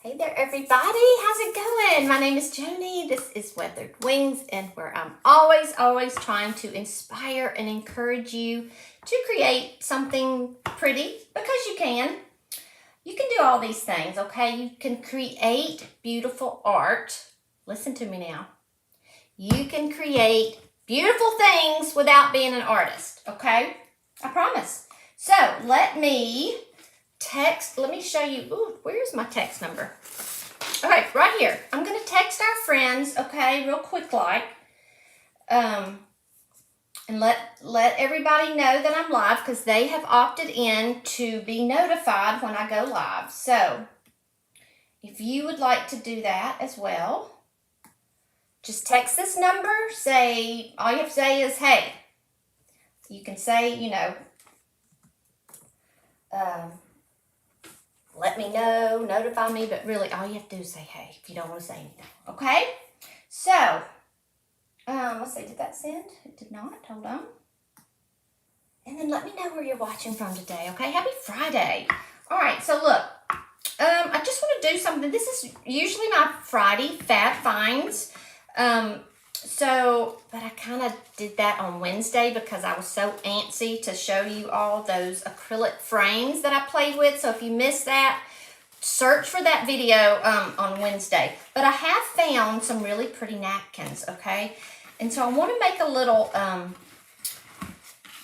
Hey there, everybody. How's it going? My name is Joni. This is Weathered Wings, and where I'm always trying to inspire and encourage you to create something pretty, because you can. You can do all these things, okay? You can create beautiful art. Listen to me now. You can create beautiful things without being an artist, okay? I promise. So let me show you. Ooh, where's my text number? All right, right here. I'm going to text our friends, okay, real quick and let everybody know that I'm live, because they have opted in to be notified when I go live. So if you would like to do that as well, just text this number. All you have to say is, hey. You can say, let me know, notify me, but really all you have to do is say hey if you don't want to say anything, okay? So, let's see, did that send? It did not, hold on. And then let me know where you're watching from today, okay? Happy Friday. All right, so look, I just want to do something. This is usually my Friday Fab Finds. But I kind of did that on Wednesday because I was so antsy to show you all those acrylic frames that I played with. So if you missed that, search for that video on Wednesday. But I have found some really pretty napkins, okay? And so I want to make a little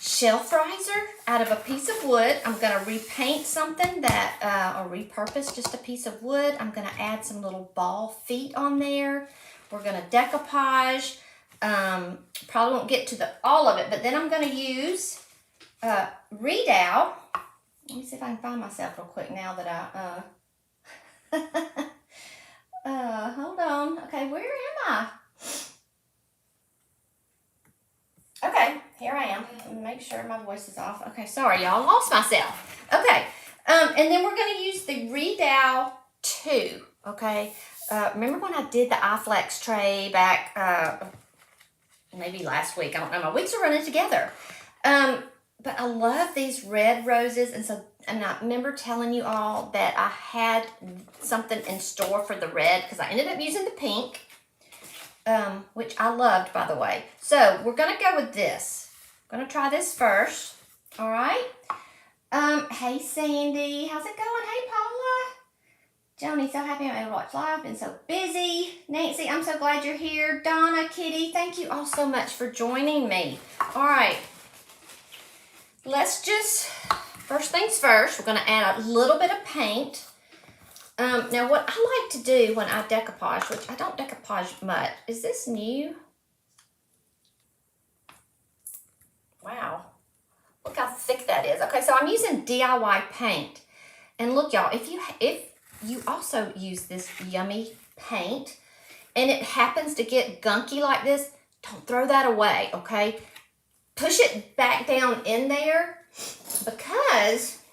shelf riser out of a piece of wood. I'm going to repaint something or repurpose just a piece of wood. I'm going to add some little ball feet on there. We're going to decoupage. Probably won't get to all of it, but then I'm going to use Readout. Let me see if I can find myself real quick now that hold on. Okay, where am I? Okay, here I am. Let me make sure my voice is off. Okay, sorry, y'all. Lost myself. Okay, and then we're going to use the Readout 2, okay? Remember when I did the iFlex tray back maybe last week? I don't know. My weeks are running together. But I love these red roses. And I remember telling you all that I had something in store for the red, because I ended up using the pink, which I loved, by the way. So we're going to go with this. I'm going to try this first. All right. Hey, Sandy. How's it going? Hey, Paula. Joni, so happy I'm able to watch live. Been so busy. Nancy, I'm so glad you're here. Donna, Kitty, thank you all so much for joining me. All right. Let's just, first things first, we're going to add a little bit of paint. Now, what I like to do when I decoupage, which I don't decoupage much, is this new? Wow. Look how thick that is. Okay, so I'm using DIY paint. And look, y'all, if you also use this yummy paint and it happens to get gunky like this, don't throw that away, okay? Push it back down in there, because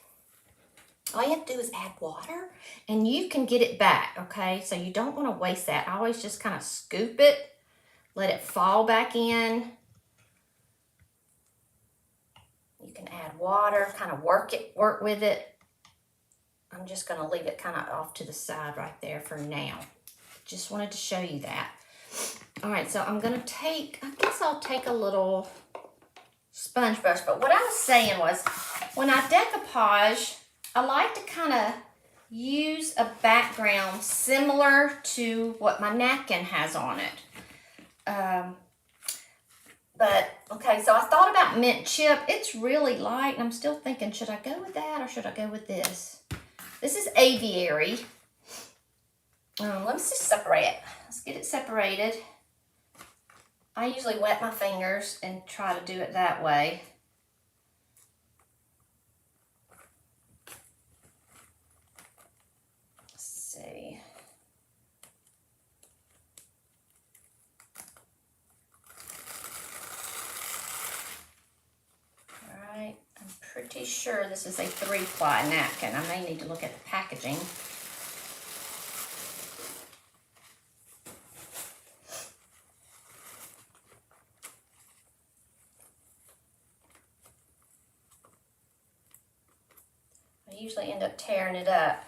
all you have to do is add water and you can get it back, okay? So you don't want to waste that. I always just kind of scoop it, let it fall back in. You can add water, kind of work with it. I'm just going to leave it kind of off to the side right there for now. Just wanted to show you that. All right, so I'm going to I guess I'll take a little sponge brush. But what I was saying was, when I decoupage, I like to kind of use a background similar to what my napkin has on it. Okay, so I thought about mint chip. It's really light, and I'm still thinking, should I go with that or should I go with this? This is aviary. Let's just separate it. Let's get it separated. I usually wet my fingers and try to do it that way. Let's see. All right, I'm pretty sure this is a 3-ply napkin. I may need to look at the packaging. I usually end up tearing it up.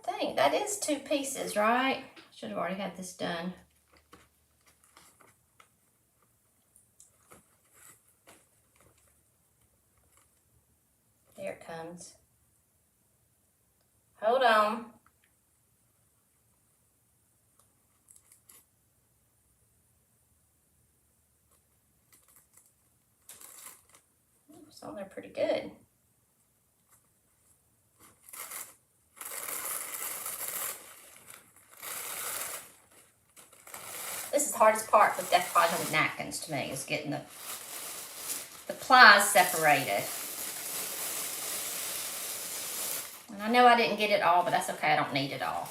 think that is 2 pieces, right? Should have already had this done. There it comes. Hold on. It's on there pretty good. This is the hardest part with decoupaging with napkins to me, is getting the plies separated. And I know I didn't get it all, but that's okay, I don't need it all.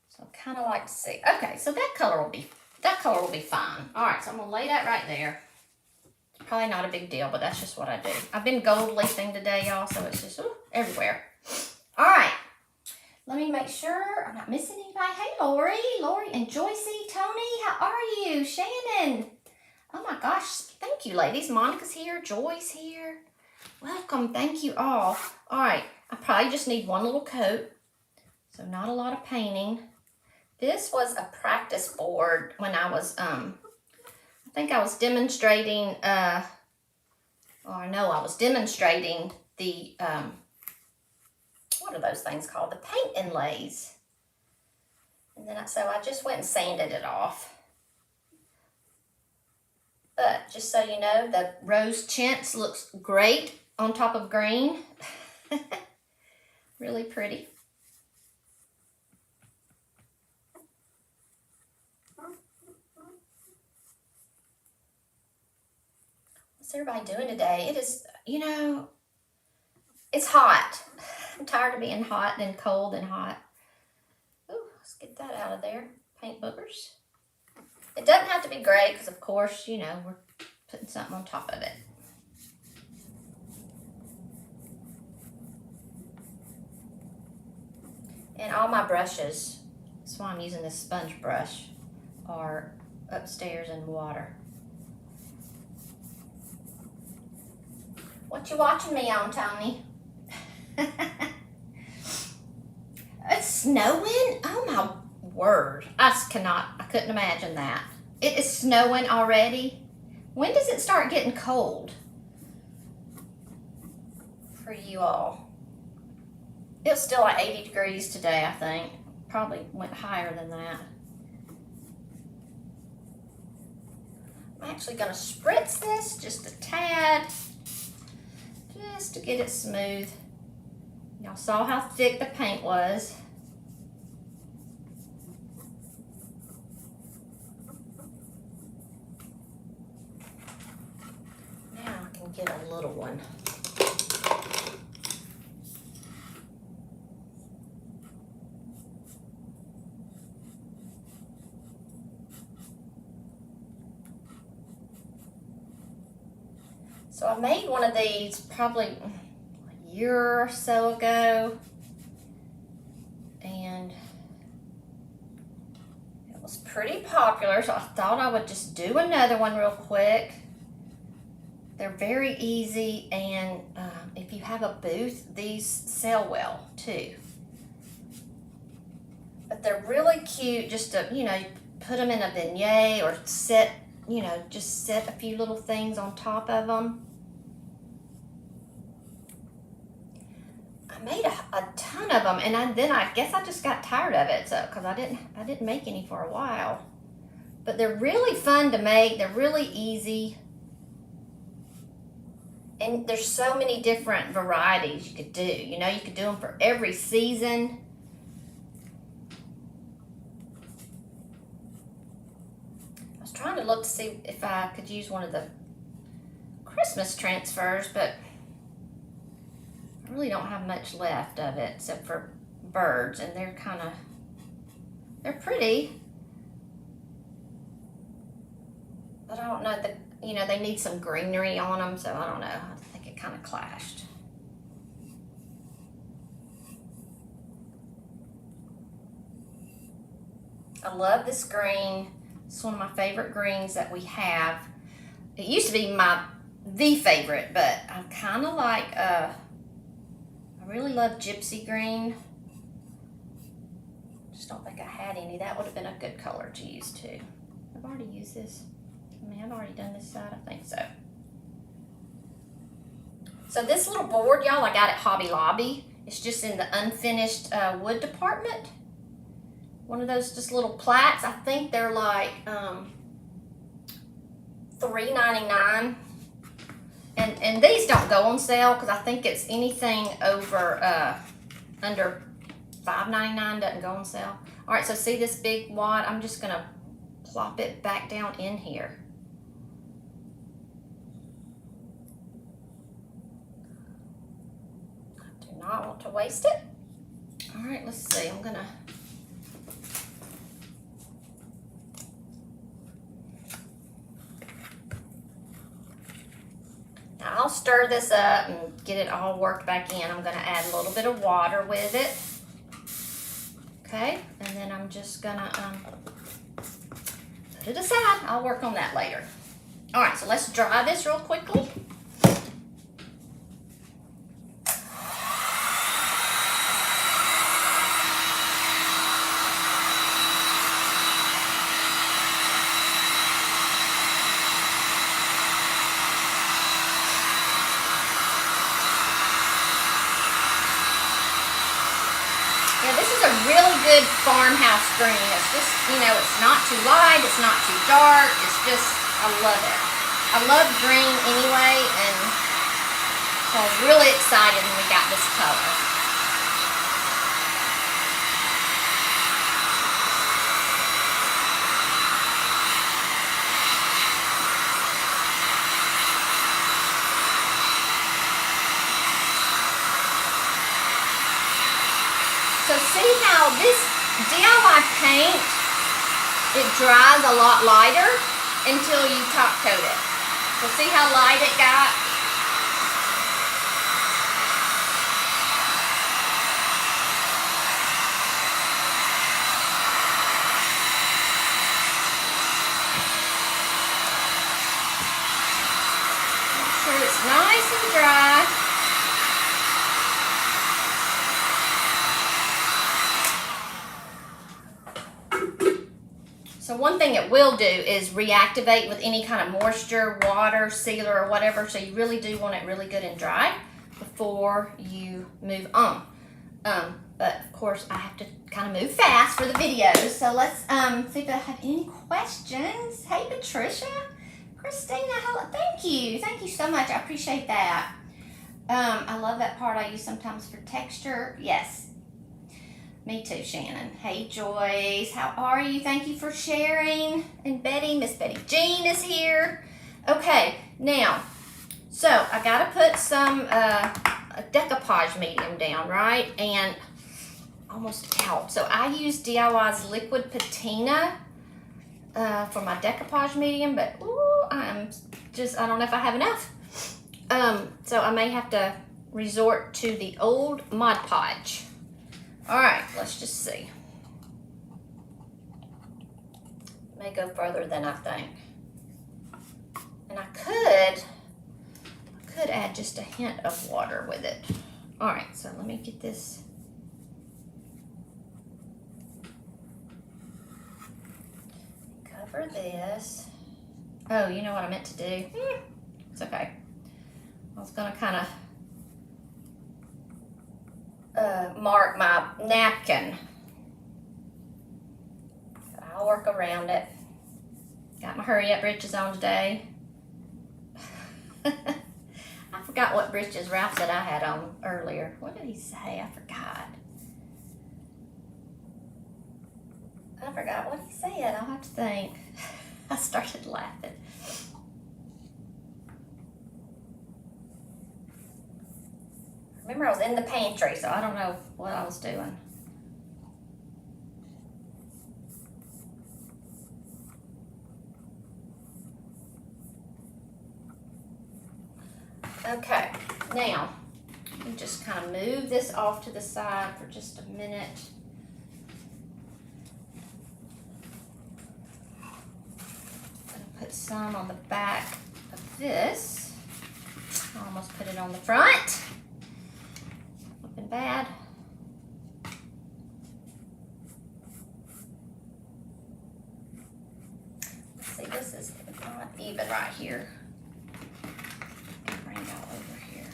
So I kind of like to see. Okay, so that color will be fine. All right, so I'm gonna lay that right there. It's probably not a big deal, but that's just what I do. I've been gold leafing today, y'all, so it's just everywhere. All right, let me make sure I'm not missing anybody. Hey, Lori and Joycey, Tony, how are you? Shannon. Oh my gosh, thank you, ladies. Monica's here, Joy's here. Welcome, thank you all. All right, I probably just need one little coat, so not a lot of painting. This was a practice board when I was, I think I was demonstrating, I was demonstrating the, what are those things called? The paint inlays. And then so I just went and sanded it off. But just so you know, the rose chintz looks great on top of green. Really pretty. What's everybody doing today? It is, it's hot. I'm tired of being hot and cold and hot. Ooh, let's get that out of there. Paint boogers. It doesn't have to be gray because, of course, we're putting something on top of it. And all my brushes, that's why I'm using this sponge brush, are upstairs in water. What you watching me on, Tony? It's snowing? Oh my word. I couldn't imagine that. It is snowing already. When does it start getting cold for you all? It was still like 80 degrees today, I think. Probably went higher than that. I'm actually going to spritz this just a tad, just to get it smooth. Y'all saw how thick the paint was. Now I can get a little one. So I made one of these probably a year or so ago, and it was pretty popular, so I thought I would just do another one real quick. They're very easy, and if you have a booth, these sell well too. But they're really cute just to, put them in a beignet or set, just set a few little things on top of them. I made a ton of them, and then I guess I just got tired of it, so because I didn't make any for a while. But they're really fun to make. They're really easy, and there's so many different varieties you could do. You could do them for every season. I was trying to look to see if I could use one of the Christmas transfers, but I really don't have much left of it except for birds, and they're pretty, but I don't know that, they need some greenery on them, so I don't know. I think it kind of clashed. I love this green. It's one of my favorite greens that we have. It used to be the favorite, but I kind of like, I really love gypsy green. just don't think I had any. That would have been a good color to use too. I've already used this. I mean, I've already done this side, I think so. So this little board, y'all, I got at Hobby Lobby. It's just in the unfinished wood department. One of those just little plats. I think they're like $3.99. And these don't go on sale because I think it's anything over under $5.99 doesn't go on sale. All right, so see this big wad? I'm just gonna plop it back down in here. I do not want to waste it. All right, let's see. I'm gonna now I'll stir this up and get it all worked back in. I'm gonna add a little bit of water with it. Okay, and then I'm just gonna put it aside. I'll work on that later. All right, so let's dry this real quickly. Really good farmhouse green. It's just, you know, it's not too light, it's not too dark. It's just, I love it. I love green anyway, and so I was really excited when we got this color. So see how this DIY paint, it dries a lot lighter until you top coat it. So see how light it got? Make sure it's nice and dry. So one thing it will do is reactivate with any kind of moisture, water, sealer, or whatever. So you really do want it really good and dry before you move on. But of course I have to kind of move fast for the video. So let's see if I have any questions. Hey Patricia, Christina, hello, thank you so much. I appreciate that. I love that part I use sometimes for texture. Yes. Me too, Shannon. Hey, Joyce. How are you? Thank you for sharing. And Betty, Miss Betty Jean is here. Okay, now, so I got to put some a decoupage medium down, right? And almost out. So I use DIY's liquid patina for my decoupage medium, but ooh, I don't know if I have enough. So I may have to resort to the old Mod Podge. All right, let's just see. May go further than I think. And I could add just a hint of water with it. All right, so let me get this. Cover this. Oh, you know what I meant to do? It's okay. I was gonna kind of mark my napkin. I'll work around it. Got my hurry up britches on today. I forgot what britches Ralph said I had on earlier. What did he say? I forgot. What he said. I'll have to think. I started laughing. Remember, I was in the pantry, so I don't know what I was doing. Okay, now, let me just kind of move this off to the side for just a minute. I'm going to put some on the back of this. I almost put it on the front. Bad. even right here. Bring y'all over here.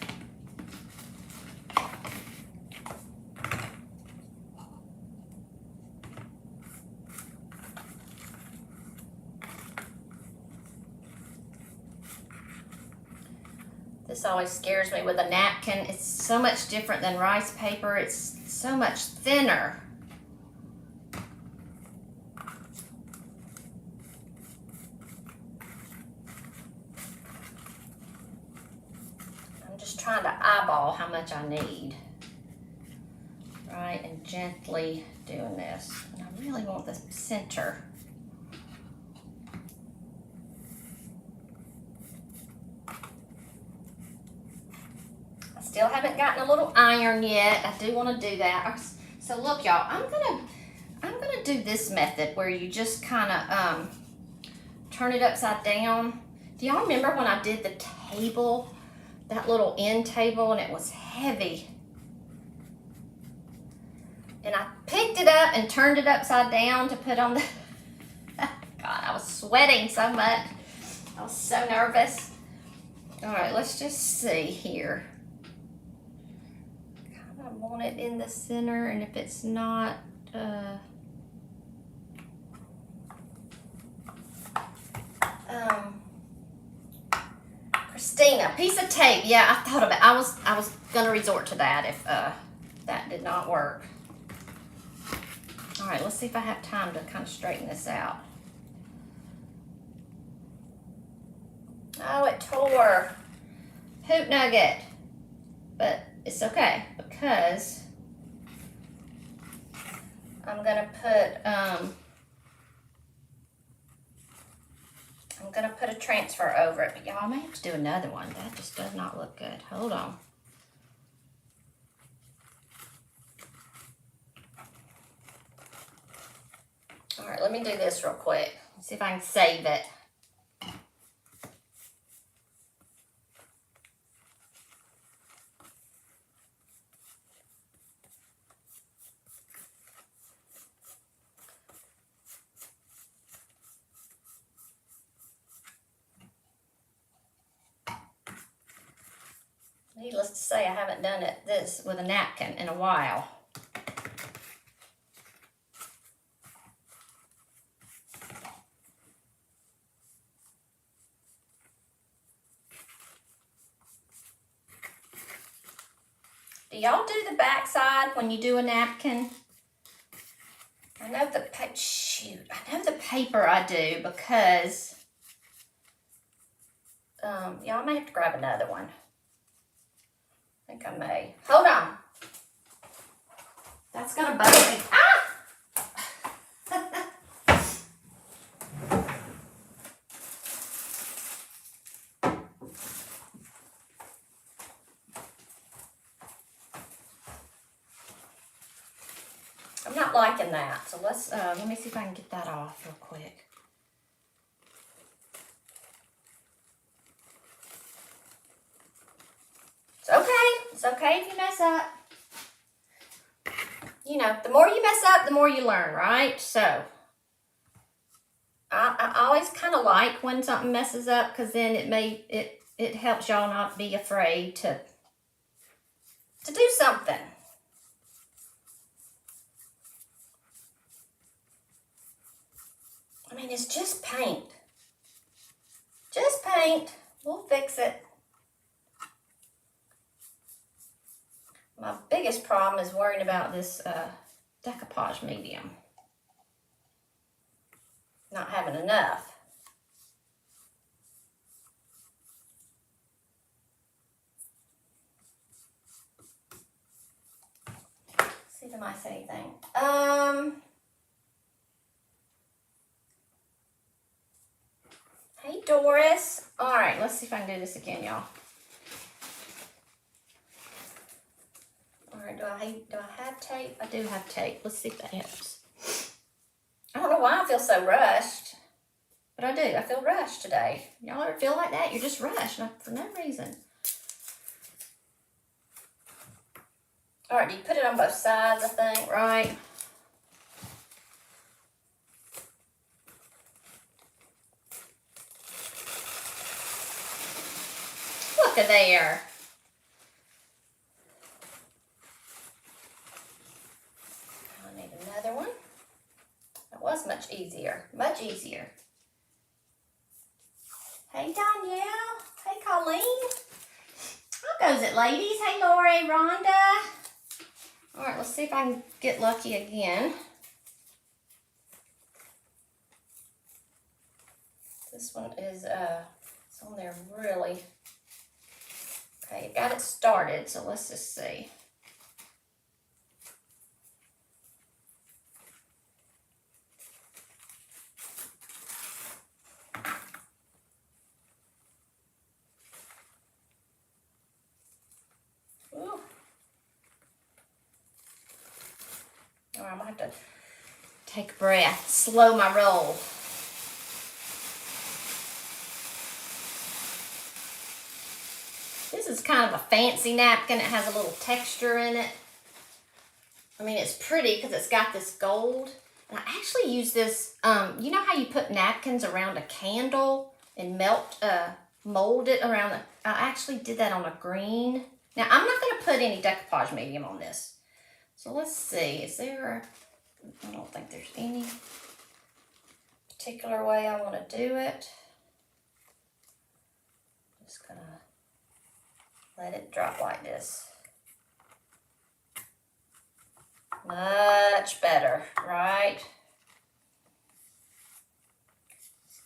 This always scares me with a napkin. It's so much different than rice paper. It's so much thinner. I'm just trying to eyeball how much I need. Right, and gently doing this. And I really want the center. Still haven't gotten a little iron yet. I do want to do that. So look, y'all, I'm gonna do this method where you just kind of turn it upside down. Do y'all remember when I did the table, that little end table, and it was heavy? And I picked it up and turned it upside down to put on the, God, I was sweating so much. I was so nervous. All right, let's just see here. I want it in the center, and if it's not, Christina, piece of tape. Yeah, I thought of it. I was gonna resort to that if that did not work. All right, let's see if I have time to kind of straighten this out. Oh, it tore. Hoop nugget. But it's okay because I'm gonna put a transfer over it. But y'all, I may have to do another one. That just does not look good. Hold on. All right, let me do this real quick. See if I can save it. Needless to say, I haven't done this with a napkin in a while. Do y'all do the back side when you do a napkin? I know the paper I do because y'all may have to grab another one. I think I may. Hold on. That's gonna bug me. Ah! I'm not liking that. So let me see if I can get that off real quick. It's okay. It's okay if you mess up. You know, the more you mess up, the more you learn, right? So I always kind of like when something messes up because then it helps y'all not be afraid to do something. I mean, it's just paint. Just paint. We'll fix it. My biggest problem is worrying about this decoupage medium. Not having enough. Let's see if I say anything. Hey Doris. All right, let's see if I can do this again, y'all. All right, do I have tape? I do have tape. Let's see if that helps. I don't know why I feel so rushed, but I do. I feel rushed today. Y'all ever feel like that? You're just rushed for no reason. All right, you put it on both sides, I think, right? there. I need another one. That was much easier, much easier. Hey, Danielle. Hey, Colleen. How goes it, ladies? Hey, Lori, Rhonda. All right, let's see if I can get lucky again. This one is, it's on there really. Okay, got it started, so let's just see. Ooh. All right, I'm gonna have to take a breath, slow my roll. This is kind of a fancy napkin. It has a little texture in it. I mean, it's pretty because it's got this gold. And I actually use this, you know how you put napkins around a candle and mold it around the, I actually did that on a green. Now, I'm not going to put any decoupage medium on this. So let's see, is there I don't think there's any particular way I want to do it. Just going to let it drop like this. Much better, right?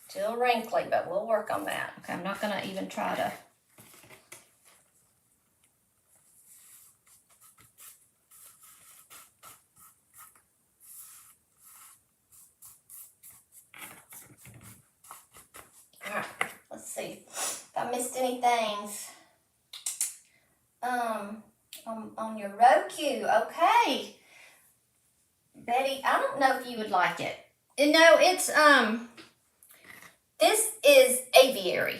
Still wrinkly, but we'll work on that. Okay, I'm not gonna even try to. All right, let's see if I missed any things. On your Roku, okay. Betty, I don't know if you would like it. You know, it's, this is Aviary.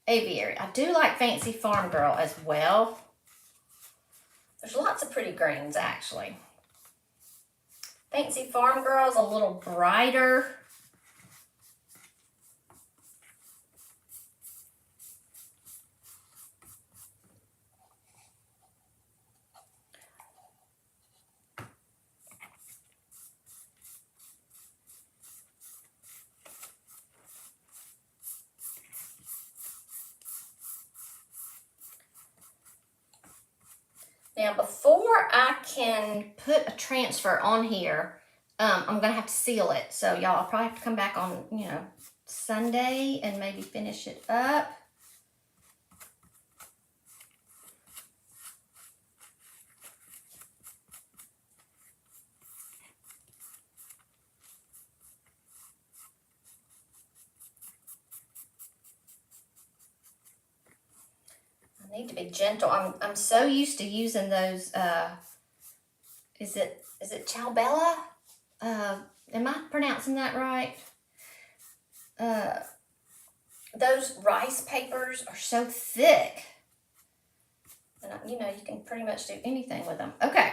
Aviary. I do like Fancy Farm Girl as well. There's lots of pretty greens, actually. Fancy Farm Girl is a little brighter. Now, before I can put a transfer on here, I'm going to have to seal it. So, y'all, I'll probably have to come back on, you know, Sunday and maybe finish it up. I need to be gentle. I'm so used to using those, is it Ciao Bella? Am I pronouncing that right? Those rice papers are so thick. And, you know, you can pretty much do anything with them. Okay.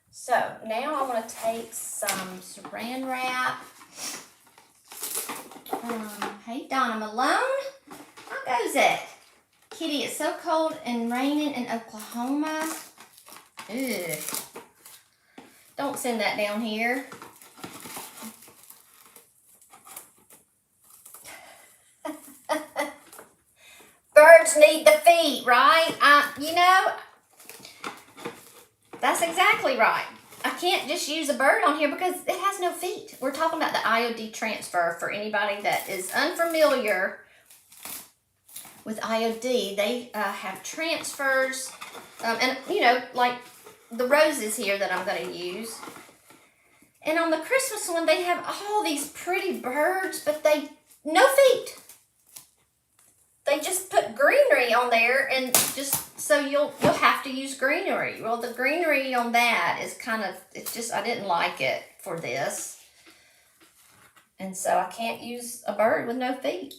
So, now I want to take some saran wrap. Hey, Donna Malone. How goes it? Kitty, it's so cold and raining in Oklahoma. Ugh. Don't send that down here. Birds need the feet, right? You know, that's exactly right. I can't just use a bird on here because it has no feet. We're talking about the IOD transfer for anybody that is unfamiliar with IOD. They have transfers, and you know, like the roses here that I'm going to use. And on the Christmas one, they have all these pretty birds, but no feet. They just put greenery on there, and just so you'll have to use greenery. Well, the greenery on that is kind of, it's just, I didn't like it for this. And so I can't use a bird with no feet.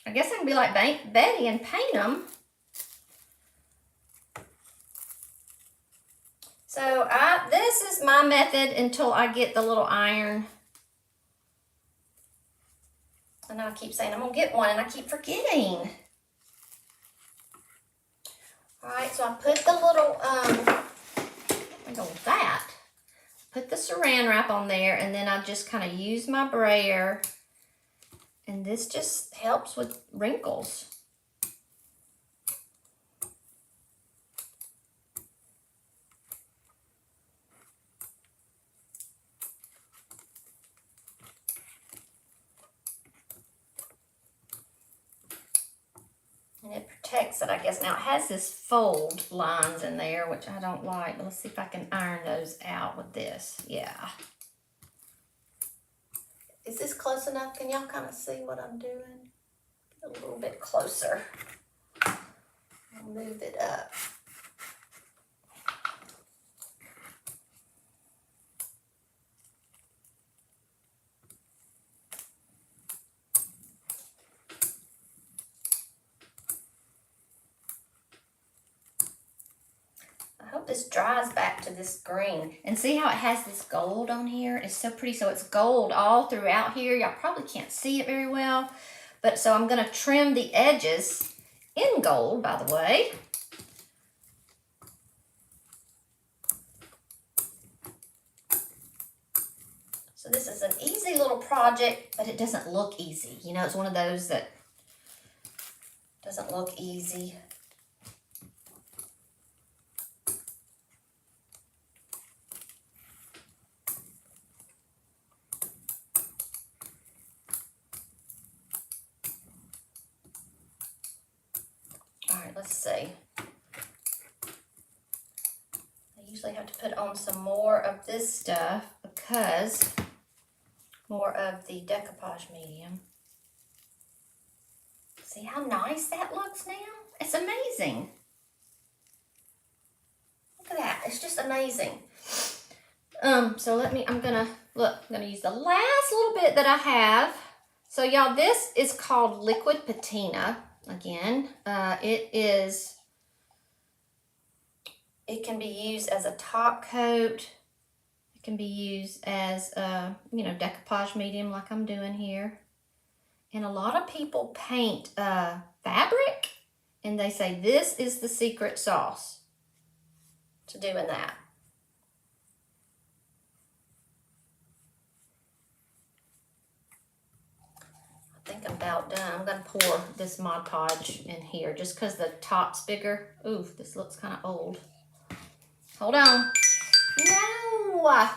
I guess I can be like Betty and paint them. So this is my method until I get the little iron I know I keep saying I'm gonna get one and I keep forgetting. All right, so I put the little, put the saran wrap on there, and then I just kind of use my brayer, and this just helps with wrinkles. And it protects it, I guess. Now, it has this fold lines in there, which I don't like. But let's see if I can iron those out with this. Yeah. Is this close enough? Can y'all kind of see what I'm doing? Get a little bit closer. I'll move it up. I hope this dries back to this green. And see how it has this gold on here? It's so pretty. So it's gold all throughout here. Y'all probably can't see it very well. But so I'm going to trim the edges in gold, by the way. So this is an easy little project, but it doesn't look easy. You know, it's one of those that doesn't look easy. All right, let's see. I usually have to put on some more of this stuff because more of the decoupage medium. See how nice that looks now? It's amazing. Look at that, it's just amazing. So I'm gonna use the last little bit that I have. So y'all, this is called liquid patina. Again, it can be used as a top coat. It can be used as decoupage medium like I'm doing here. And a lot of people paint fabric, and they say this is the secret sauce to doing that. I think I'm about done. I'm going to pour this Mod Podge in here just because the top's bigger. Ooh, this looks kind of old. Hold on. No!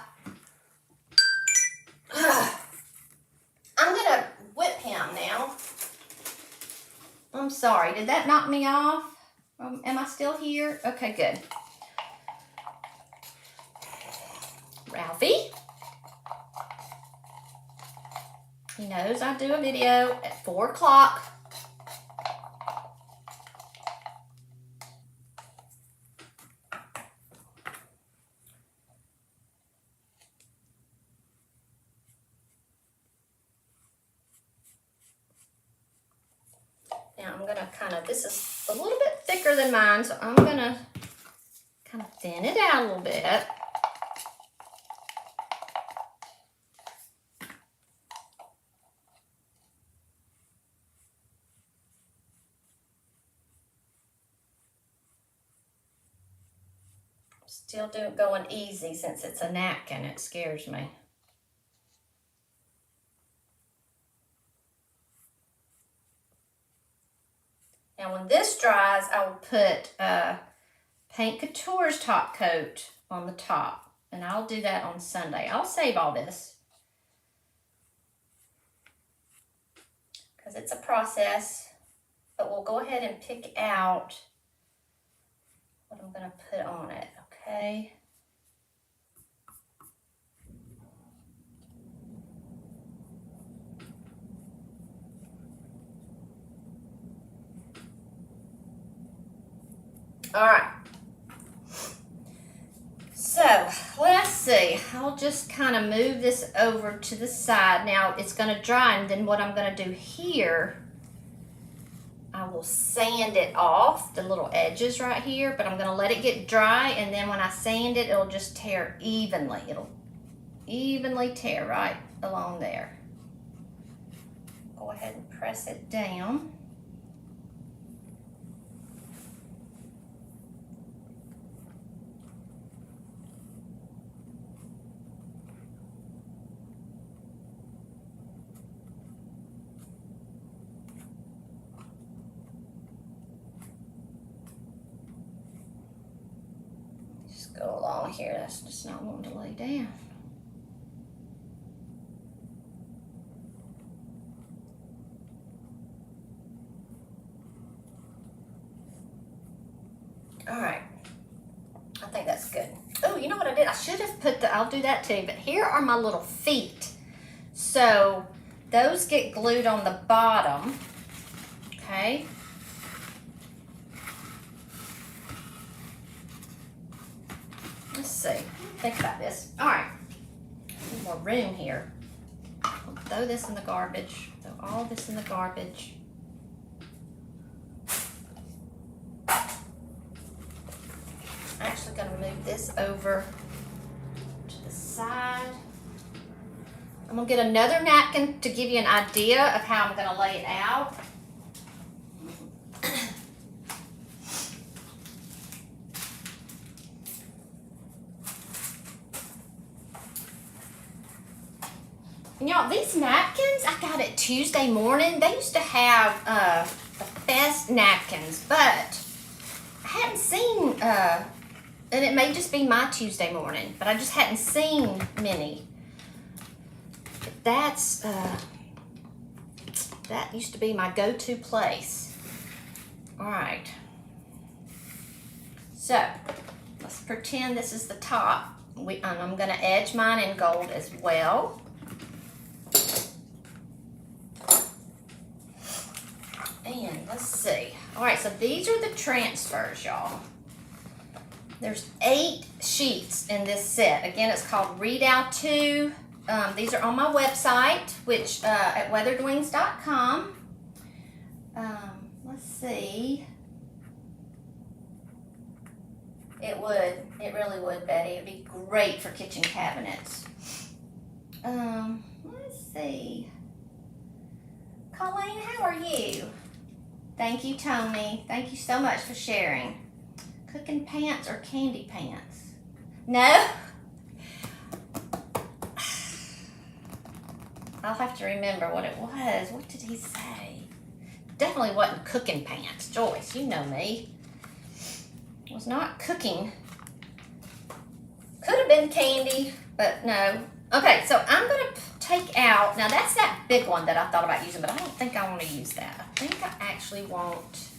I'm going to whip him now. I'm sorry. Did that knock me off? Am I still here? Okay, good. Ralphie. He knows I do a video at 4 o'clock. Now I'm going to this is a little bit thicker than mine, so I'm going to kind of thin it out a little bit. Still going easy since it's a napkin. It scares me. Now when this dries, I will put Paint Couture's top coat on the top. And I'll do that on Sunday. I'll save all this, because it's a process. But we'll go ahead and pick out what I'm going to put on it, okay? All right. So let's see. I'll just kind of move this over to the side. Now it's going to dry, and then what I'm going to do here, I will sand it off the little edges right here, but I'm going to let it get dry, and then when I sand it, it'll just tear evenly. It'll evenly tear right along there. Go ahead and press it down. Just go along here. That's just not wanting to lay down. All right, I think that's good. Oh, you know what I did? I should have put I'll do that too, but here are my little feet. So those get glued on the bottom, okay? Let's see, think about this. All right, more room here. I'll throw this in the garbage, throw all this in the garbage. Going to move this over to the side. I'm going to get another napkin to give you an idea of how I'm going to lay it out. And y'all, these napkins I got it Tuesday morning. They used to have the best napkins, but I hadn't seen and it may just be my Tuesday morning, but I just hadn't seen many. That's that used to be my go-to place. All right. So let's pretend this is the top. I'm going to edge mine in gold as well. And let's see. All right, so these are the transfers, y'all. There's 8 sheets in this set. Again, it's called Readout 2. These are on my website, which at weatheredwings.com. Let's see. It really would, Betty. It'd be great for kitchen cabinets. Let's see. Colleen, how are you? Thank you, Tony. Thank you so much for sharing. Cooking pants or candy pants? No? I'll have to remember what it was. What did he say? Definitely wasn't cooking pants. Joyce, you know me. It was not cooking. Could have been candy, but no. Okay, so I'm going to take out, now that's that big one that I thought about using, but I don't think I want to use that. I think I actually want,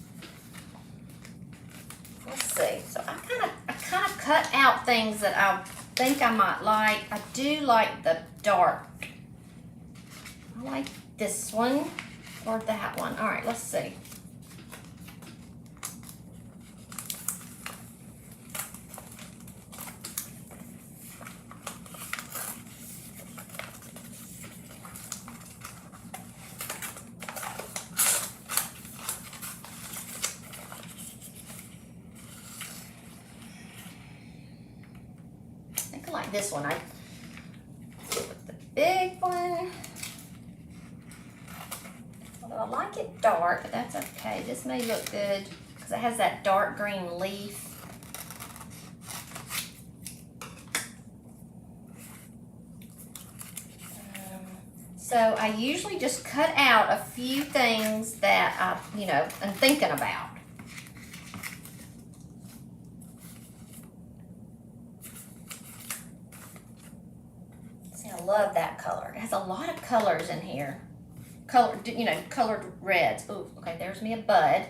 let's see. So I kind of cut out things that I think I might like. I do like the dark. I like this one or that one. All right, let's see. I like this one. I with the big one. Although I like it dark, but that's okay. This may look good because it has that dark green leaf. So I usually just cut out a few things that I'm thinking about. I love that color. It has a lot of colors in here. Colored reds. Oh, okay, there's me a bud.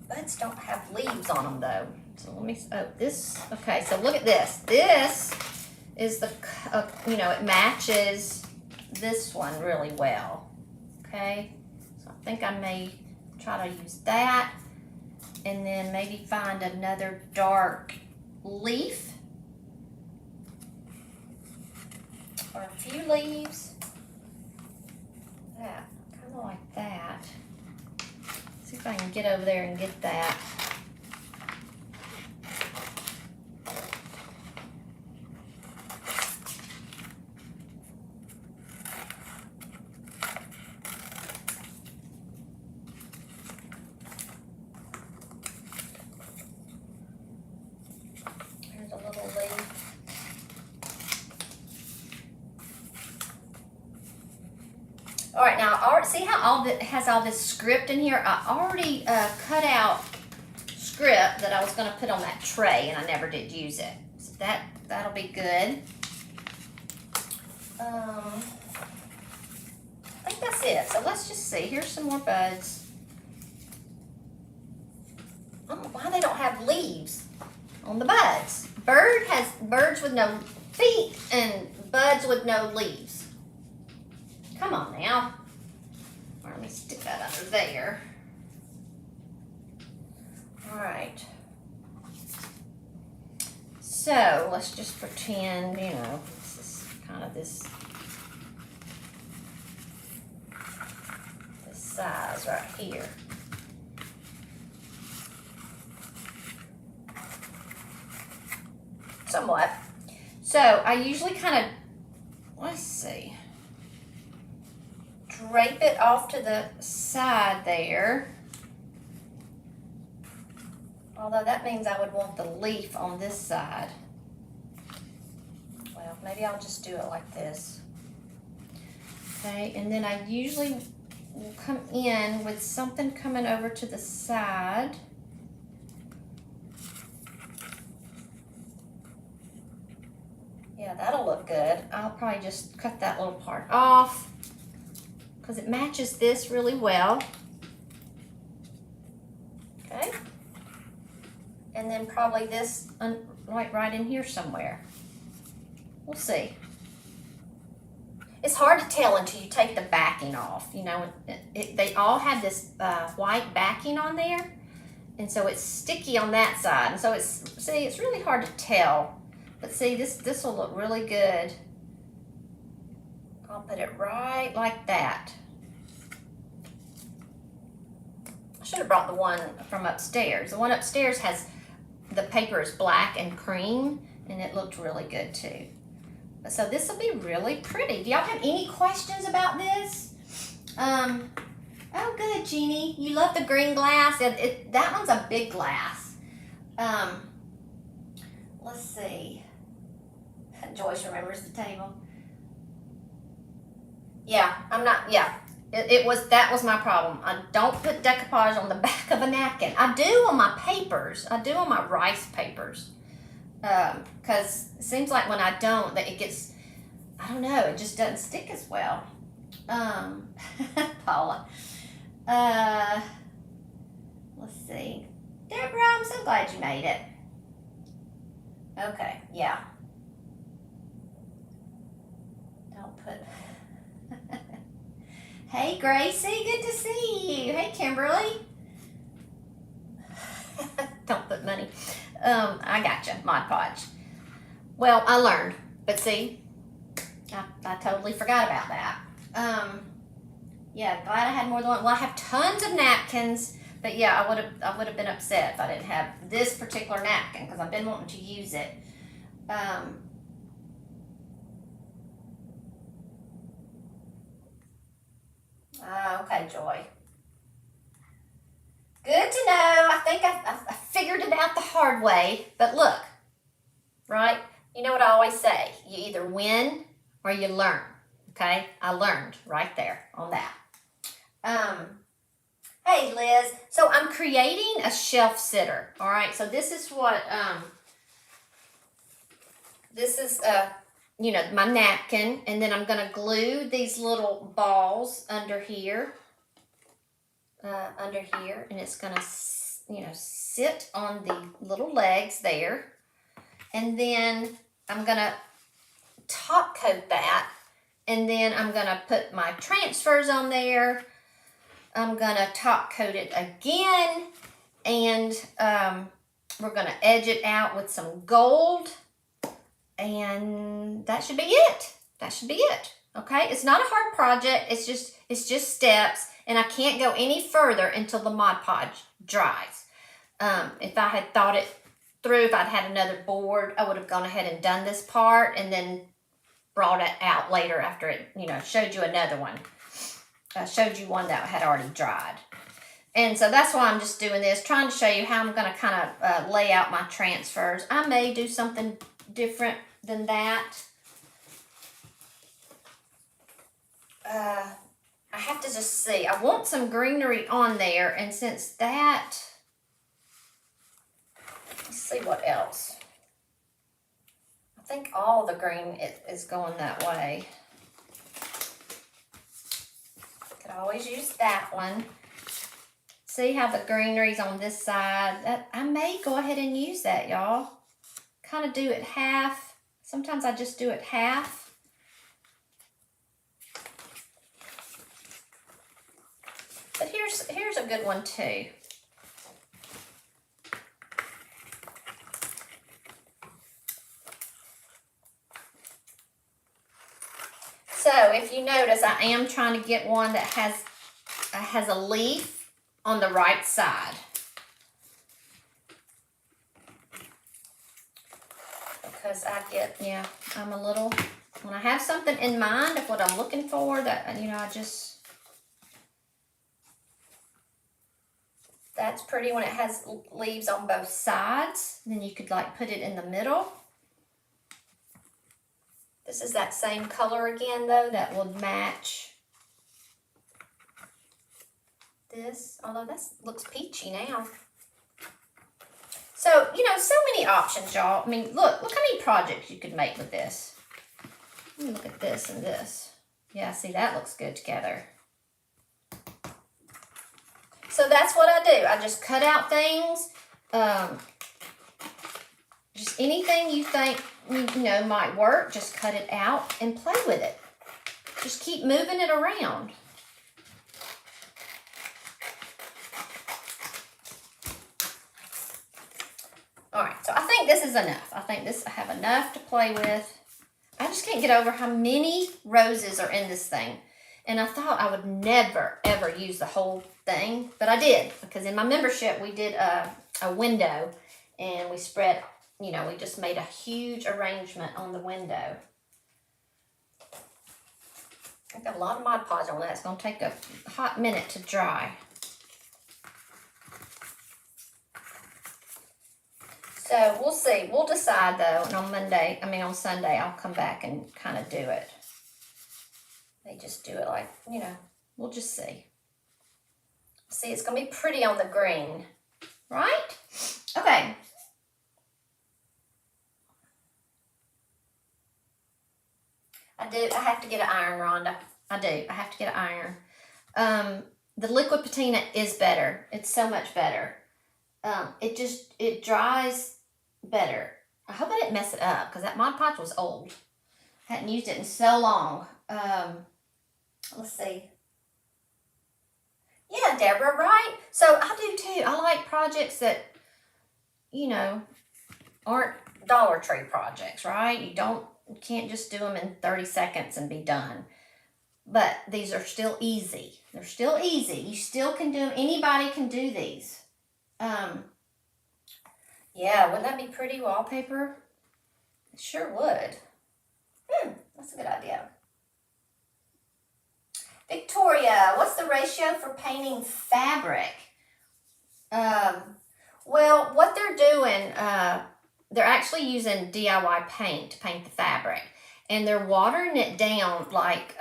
Buds don't have leaves on them though. So let me, okay, so look at this. This is it matches this one really well. Okay, so I think I may try to use that and then maybe find another dark leaf. Or a few leaves. That, kind of like that. See if I can get over there and get that. already see how all that has all this script in here. I already cut out script that I was going to put on that tray, and I never did use it. So that'll be good. I think that's it. So let's just see. Here's some more buds. I don't know why they don't have leaves on the buds. Bird has birds with no feet and buds with no leaves. Come on now. Let me stick that under there. All right. So let's just pretend, you know, this is kind of this size right here. Somewhat. So I usually kind of, let's see, drape it off to the side there. Although that means I would want the leaf on this side. Well, maybe I'll just do it like this. Okay, and then I usually will come in with something coming over to the side. Yeah, that'll look good. I'll probably just cut that little part off because it matches this really well. Okay. And then probably this right in here somewhere. We'll see. It's hard to tell until you take the backing off. You know, they all have this white backing on there, and so it's sticky on that side. And so it's really hard to tell. But see, this will look really good. I'll put it right like that. I should have brought the one from upstairs. The one upstairs has, the paper is black and cream, and it looked really good too. So this will be really pretty. Do y'all have any questions about this? Oh, good, Jeannie. You love the green glass. That one's a big glass. Let's see. Joyce remembers the table. Yeah, that was my problem. I don't put decoupage on the back of a napkin. I do on my papers. I do on my rice papers. Because it seems like when I don't, that it gets, I don't know, it just doesn't stick as well. Paula. Let's see. Deborah, I'm so glad you made it. Okay, yeah. Don't put... Hey, Gracie, good to see you. Hey, Kimberly. Don't put money. I gotcha, Mod Podge. Well, I learned, but see, I totally forgot about that. Yeah, glad I had more than one. Well, I have tons of napkins, but yeah, I would have been upset if I didn't have this particular napkin because I've been wanting to use it. Okay, Joy. Good to know. I think I figured it out the hard way. But look, right? You know what I always say. You either win or you learn. Okay? I learned right there on that. Hey, Liz. So I'm creating a shelf sitter. All right? So this is what, this is, you know, my napkin. And then I'm going to glue these little balls under here. And it's gonna, you know, sit on the little legs there, and then I'm gonna top coat that, and then I'm gonna put my transfers on there. I'm gonna top coat it again, and we're gonna edge it out with some gold, and that should be it. That should be it. Okay, it's not a hard project. It's just steps. And I can't go any further until the Mod Podge dries. If I had thought it through, if I'd had another board, I would have gone ahead and done this part and then brought it out later after it, you know, showed you another one. Showed you one that had already dried. And so that's why I'm just doing this, trying to show you how I'm going to kind of lay out my transfers. I may do something different than that. I have to just see. I want some greenery on there, and since that, let's see what else. I think all the green is going that way. Could always use that one. See how the greenery's on this side? I may go ahead and use that, y'all. Kind of do it half. Sometimes I just do it half. But here's a good one too. So if you notice, I am trying to get one that has a leaf on the right side. Because I'm a little, when I have something in mind of what I'm looking for, that, that's pretty when it has leaves on both sides. And then you could like put it in the middle. This is that same color again though, that will match this, although that looks peachy now. So, so many options, y'all. I mean, look how many projects you could make with this. Let me look at this and this. Yeah, see, that looks good together. So that's what I do. I just cut out things. Just anything you think, might work, just cut it out and play with it. Just keep moving it around. All right, so I think this is enough. I have enough to play with. I just can't get over how many roses are in this thing. And I thought I would never, ever use the whole thing, but I did. Because in my membership, we did a window, and we spread, we just made a huge arrangement on the window. I've got a lot of Mod Podge on that. It's going to take a hot minute to dry. So we'll see. We'll decide though. And on Sunday, I'll come back and kind of do it. They just do it like, we'll just see. See, it's going to be pretty on the green, right? Okay. I have to get an iron, Rhonda. I do. I have to get an iron. The liquid patina is better. It's so much better. It dries better. I hope I didn't mess it up because that Mod Podge was old. I hadn't used it in so long. Let's see. Yeah, Deborah, right? So I do too. I like projects that, aren't Dollar Tree projects, right? You can't just do them in 30 seconds and be done. But these are still easy. They're still easy. You still can do them. Anybody can do these. Yeah, wouldn't that be pretty wallpaper? It sure would. That's a good idea. Victoria, what's the ratio for painting fabric? Well, what they're doing, they're actually using DIY paint to paint the fabric. And they're watering it down like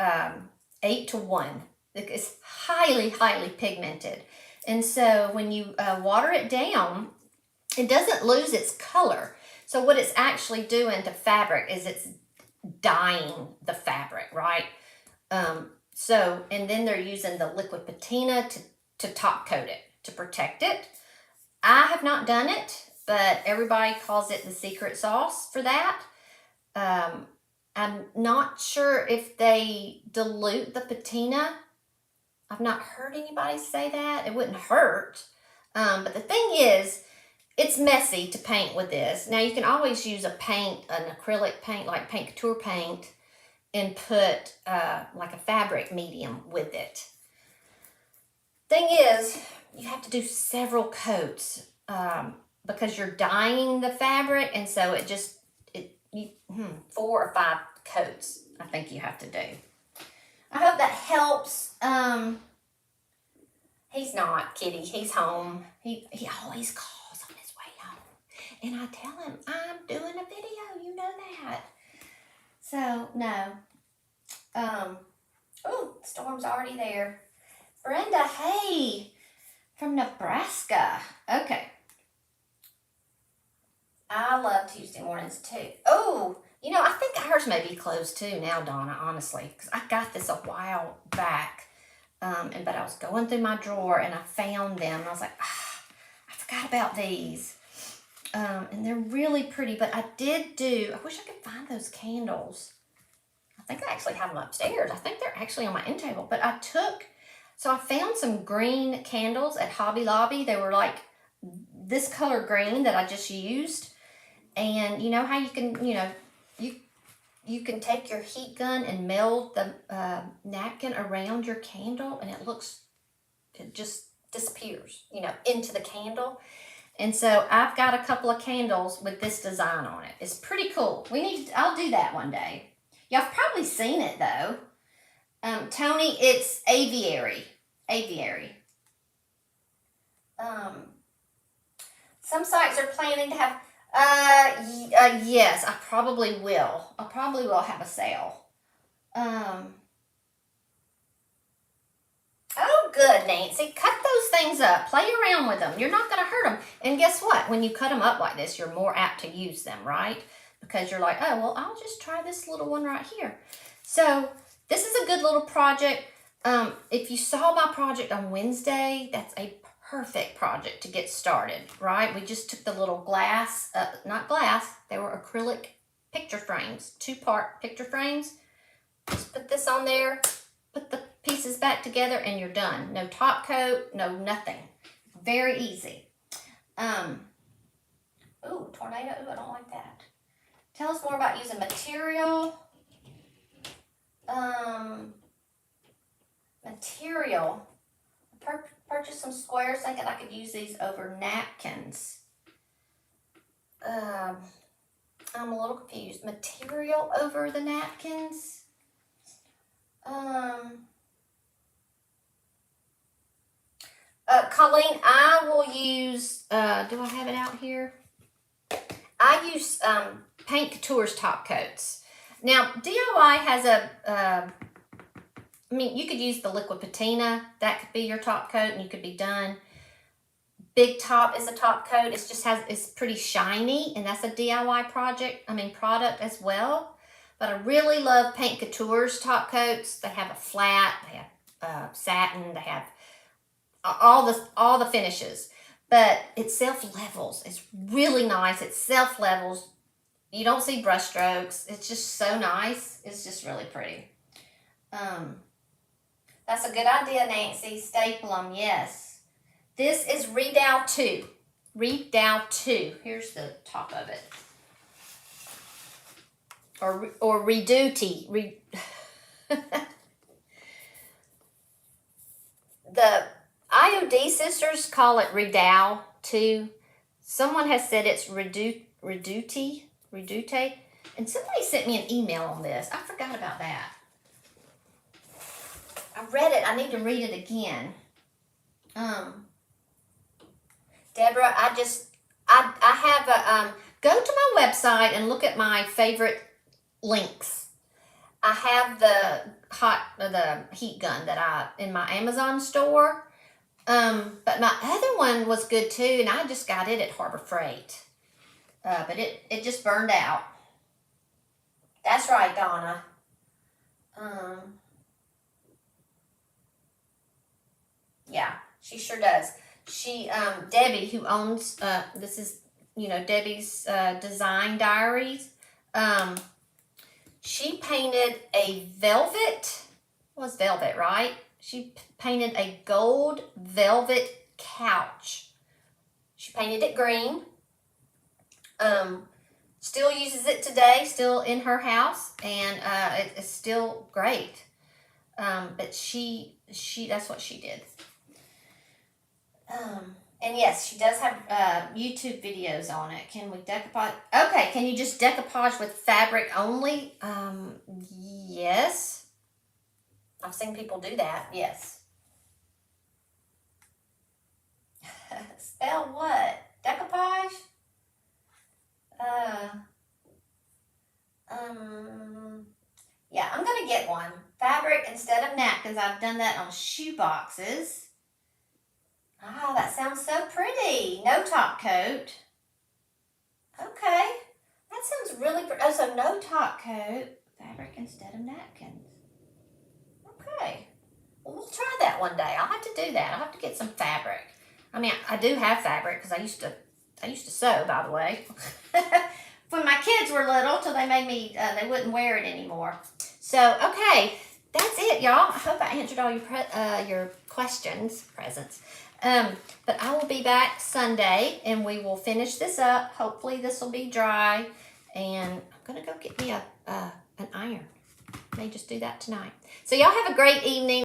8-to-1. It's highly, highly pigmented. And so when you water it down, it doesn't lose its color. So what it's actually doing to fabric is it's dyeing the fabric, right? And then they're using the liquid patina to top coat it, to protect it. I have not done it, but everybody calls it the secret sauce for that. I'm not sure if they dilute the patina. I've not heard anybody say that. It wouldn't hurt. But the thing is, it's messy to paint with this. Now, you can always use an acrylic paint, like Paint Couture paint, and put like a fabric medium with it. Thing is, you have to do several coats because you're dyeing the fabric, and so 4 or 5 coats I think you have to do. I hope that helps. He's not, Kitty. He's home. He always calls on his way home. And I tell him, I'm doing a video. You know that. So, no. Oh, storm's already there. Brenda, hey, from Nebraska. Okay. I love Tuesday mornings too. Oh, you know, I think ours may be closed too now, Donna, honestly, because I got this a while back. But I was going through my drawer and I found them. And I was like, I forgot about these. And they're really pretty, but I wish I could find those candles. I think I actually have them upstairs. I think they're actually on my end table, but I found some green candles at Hobby Lobby. They were like this color green that I just used. And you know how you can, you can take your heat gun and meld the napkin around your candle and it just disappears, into the candle. And so I've got a couple of candles with this design on it. It's pretty cool. I'll do that one day. Y'all have probably seen it though. Tony, it's aviary. Aviary. Some sites are planning to have, yes, I probably will. I probably will have a sale. Oh, good, Nancy. Cut those things up. Play around with them. You're not going to hurt them. And guess what? When you cut them up like this, you're more apt to use them, right? Because you're like, oh, well, I'll just try this little one right here. So this is a good little project. If you saw my project on Wednesday, that's a perfect project to get started, right? We just took the little glass, not glass, they were acrylic picture frames, 2-part picture frames. Just put this on there, put the pieces back together, and you're done. No top coat, no nothing. Very easy. Ooh, tornado, ooh, I don't like that. Tell us more about using material. Material. Purchased some squares thinking I could use these over napkins. I'm a little confused. Material over the napkins? Colleen, I will use, do I have it out here? I use Paint Couture's top coats. Now, DIY has you could use the liquid patina. That could be your top coat and you could be done. Big Top is a top coat. It's pretty shiny, and that's a DIY product as well. But I really love Paint Couture's top coats. They have a flat, they have satin, they have all the finishes. But it self-levels. It's really nice. It self-levels. You don't see brush strokes. It's just so nice. It's just really pretty. That's a good idea, Nancy. Staple them, yes. This is Redow 2. Redow 2. Here's the top of it. Or Reduty. The IOD sisters call it Redow 2. Someone has said it's Redute. And somebody sent me an email on this. I forgot about that. I read it. I need to read it again. Deborah, I have a, go to my website and look at my favorite links. I have the heat gun in my Amazon store. But my other one was good too, and I just got it at Harbor Freight. But it just burned out. That's right, Donna. Yeah, she sure does. Debbie, who owns, this is, Debbie's Design Diaries. She painted a velvet, it was velvet, right? She painted a gold velvet couch. She painted it green. Still uses it today, still in her house, and it's still great. But she that's what she did. And yes, she does have YouTube videos on it. Can we decoupage? Okay, can you just decoupage with fabric only? Yes. I've seen people do that, yes. Spell what? Decoupage? Yeah, I'm going to get one. Fabric instead of napkins. I've done that on shoe boxes. Oh, that sounds so pretty. No top coat. Okay. That sounds really pretty. Oh, so no top coat. Fabric instead of napkins. Okay. Well, we'll try that one day. I'll have to do that. I'll have to get some fabric. I mean, I do have fabric because I used to sew, by the way. When my kids were little, till they made me, they wouldn't wear it anymore. So, okay, that's it, y'all. I hope I answered all your questions, presents. But I will be back Sunday, and we will finish this up. Hopefully, this will be dry, and I'm gonna go get me an iron. May just do that tonight. So, y'all have a great evening.